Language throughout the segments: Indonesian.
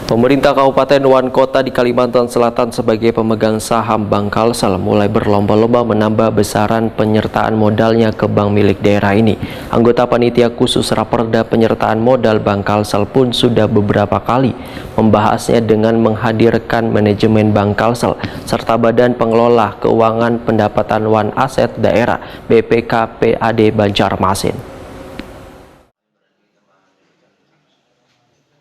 Pemerintah Kabupaten Wan Kota di Kalimantan Selatan sebagai pemegang saham Bank Kalsel mulai berlomba-lomba menambah besaran penyertaan modalnya ke bank milik daerah ini. Anggota Panitia Khusus Raperda Penyertaan Modal Bank Kalsel pun sudah beberapa kali membahasnya dengan menghadirkan manajemen Bank Kalsel serta Badan Pengelola Keuangan Pendapatan Wan Aset Daerah BPKPAD Banjarmasin.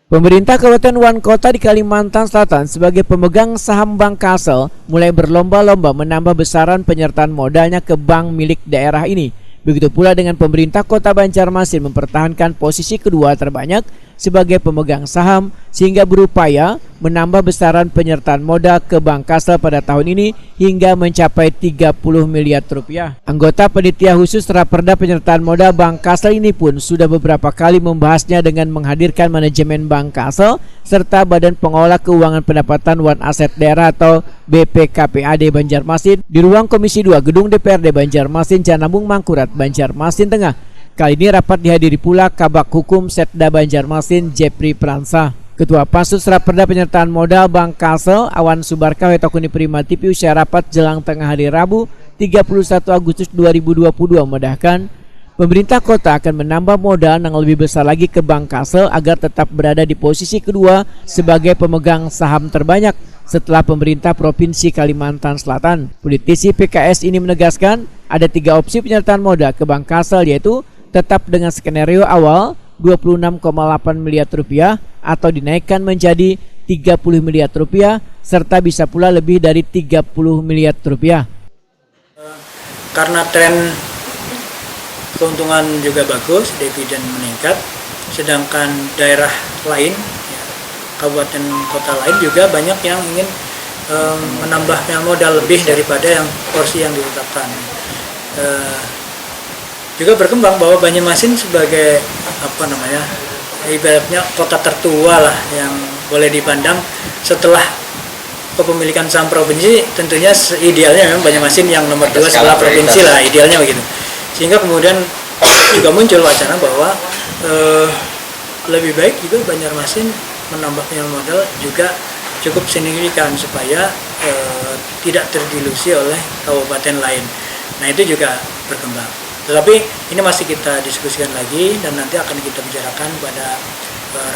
Pemerintah Kabupaten Wan Kota di Kalimantan Selatan sebagai pemegang saham Bank Kalsel mulai berlomba-lomba menambah besaran penyertaan modalnya ke bank milik daerah ini. Begitu pula dengan pemerintah Kota Banjarmasin mempertahankan posisi kedua terbanyak sebagai pemegang saham sehingga berupaya menambah besaran penyertaan modal ke Bank Kalsel pada tahun ini hingga mencapai 30 miliar rupiah. Anggota Panitia Khusus Raperda Penyertaan Modal Bank Kalsel ini pun sudah beberapa kali membahasnya dengan menghadirkan manajemen Bank Kalsel serta Badan Pengelola Keuangan Pendapatan Wan Aset Daerah atau BPKPAD Banjarmasin di ruang Komisi 2 Gedung DPRD Banjarmasin Janabung Mangkurat, Banjarmasin Tengah. Kali ini rapat dihadiri pula Kabak Hukum Setda Banjarmasin Jepri Pransa. Ketua Pansus Raperda Penyertaan Modal Bank Kalsel Awan Subarka Wetokuni Primatipi usia rapat jelang tengah hari Rabu 31 Agustus 2022 memudahkan pemerintah kota akan menambah modal yang lebih besar lagi ke Bank Kalsel agar tetap berada di posisi kedua sebagai pemegang saham terbanyak setelah pemerintah Provinsi Kalimantan Selatan. Politisi PKS ini menegaskan ada 3 opsi penyertaan modal ke Bank Kalsel, yaitu tetap dengan skenario awal 26,8 miliar rupiah atau dinaikkan menjadi 30 miliar rupiah serta bisa pula lebih dari 30 miliar rupiah. Karena tren keuntungan juga bagus, dividen meningkat, sedangkan daerah lain, kabupaten kota lain juga banyak yang ingin menambahnya modal lebih daripada yang porsi yang ditetapkan. Juga berkembang bahwa Banjarmasin sebagai ibaratnya kota tertua lah yang boleh dipandang setelah kepemilikan saham provinsi, tentunya idealnya memang Banjarmasin yang nomor 2 setelah provinsi lah, idealnya begitu. Sehingga kemudian juga muncul wacana bahwa lebih baik juga Banjarmasin menambahnya modal juga cukup signifikan supaya tidak terdilusi oleh kabupaten lain. Nah, itu juga berkembang. Tetapi ini masih kita diskusikan lagi dan nanti akan kita bicarakan pada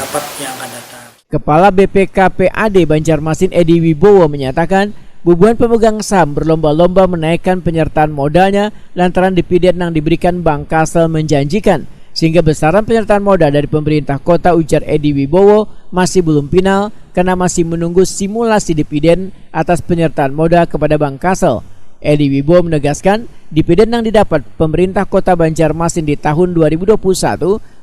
rapat yang akan datang. Kepala BPKPAD Banjarmasin Edi Wibowo menyatakan bubuhan pemegang saham berlomba-lomba menaikkan penyertaan modalnya lantaran dividen yang diberikan Bank Kalsel menjanjikan, sehingga besaran penyertaan modal dari pemerintah kota, ujar Edi Wibowo, masih belum final karena masih menunggu simulasi dividen atas penyertaan modal kepada Bank Kalsel. Edi Wibowo menegaskan dividen yang didapat pemerintah kota Banjarmasin di tahun 2021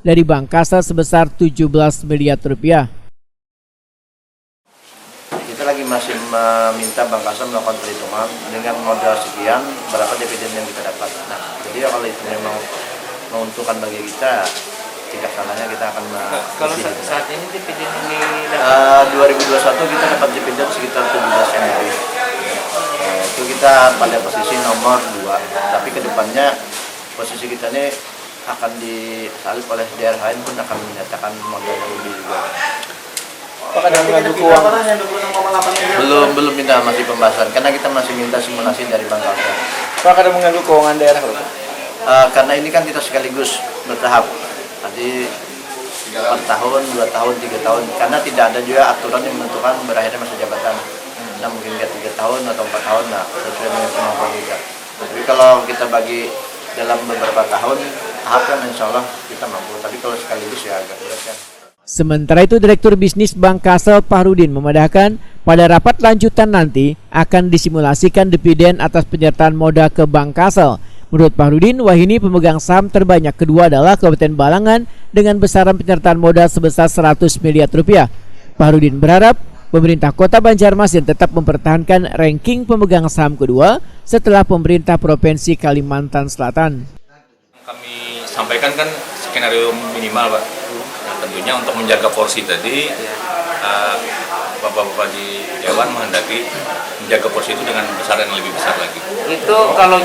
dari Bank Kalsel sebesar 17 miliar rupiah. Kita lagi masih meminta Bank Kalsel melakukan perhitungan dengan modal sekian berapa dividen yang kita dapat. Nah, jadi kalau itu memang menguntungkan bagi kita, tidak salahnya kita akan kalau saat ini dividen ini dapat 2021 kita dapat dividen sekitar 17 miliar. Itu kita pada posisi nomor 2, tapi kedepannya posisi kita ini akan disalip oleh daerah lain pun akan menyatakan modal yang lebih juga. apakah ada mengadu keuangan Belum minta, masih pembahasan karena kita masih minta simulasi dari Bank Kalsel. apakah ada mengadu keuangan daerah Karena ini kan kita sekaligus bertahap, nanti 4 tahun, 2 tahun, 3 tahun, karena tidak ada juga aturan yang menentukan berakhirnya masa jabatan. Nah, mungkin 3 tahun atau 4 tahun, nah sesuai dengan kemampuan kita. Tapi kalau kita bagi dalam beberapa tahun, tahap kan insya Allah kita mampu, tapi kalau sekaligus ya agak berat kan. Sementara itu, Direktur Bisnis Bank Kalsel Fahrudin memudahkan pada rapat lanjutan nanti akan disimulasikan dividen atas penyertaan modal ke Bank Kalsel. Menurut Fahrudin, Wahini pemegang saham terbanyak kedua adalah Kabupaten Balangan dengan besaran penyertaan modal sebesar 100 miliar rupiah. Fahrudin berharap pemerintah Kota Banjarmasin tetap mempertahankan ranking pemegang saham kedua setelah pemerintah Provinsi Kalimantan Selatan. Kami sampaikan kan skenario minimal, Pak. Nah, tentunya untuk menjaga porsi tadi, Bapak-bapak di Dewan menghendaki menjaga porsi itu dengan besaran yang lebih besar lagi. itu kalau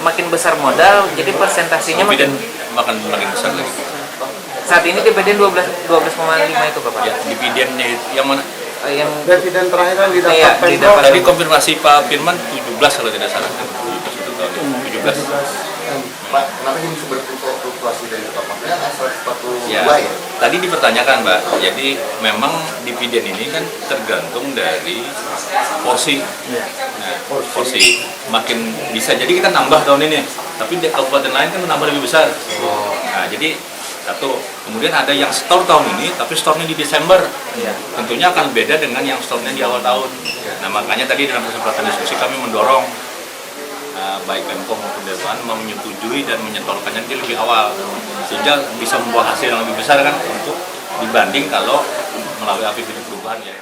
makin besar modal jadi persentasinya makin besar lagi. Saat ini dividen 12,5 itu Bapak. Ya, dividennya yang mana yang Dividen terakhir kan didapat Iya, Pemprov. didapat. Tadi konfirmasi Pak Firman 17 kalau tidak salah. 17 itu tahun ini. 17. Pak, kenapa ini berfluktuasi dari topaknya 142 Ya, ya? tadi dipertanyakan Mbak, jadi memang dividen ini kan tergantung dari porsi. Nah, porsi makin bisa, jadi kita nambah tahun ini, tapi di kabupaten lain kan menambah lebih besar. Nah, jadi satu, kemudian ada yang store tahun ini, tapi store-nya di Desember. Tentunya akan beda dengan yang store-nya di awal tahun. Nah, makanya tadi dalam kesempatan diskusi kami mendorong baik Pemkot maupun Dewan menyetujui dan menyetorkannya di lebih awal, sehingga bisa membawa hasil yang lebih besar kan untuk dibanding kalau melalui APBD perubahan ya.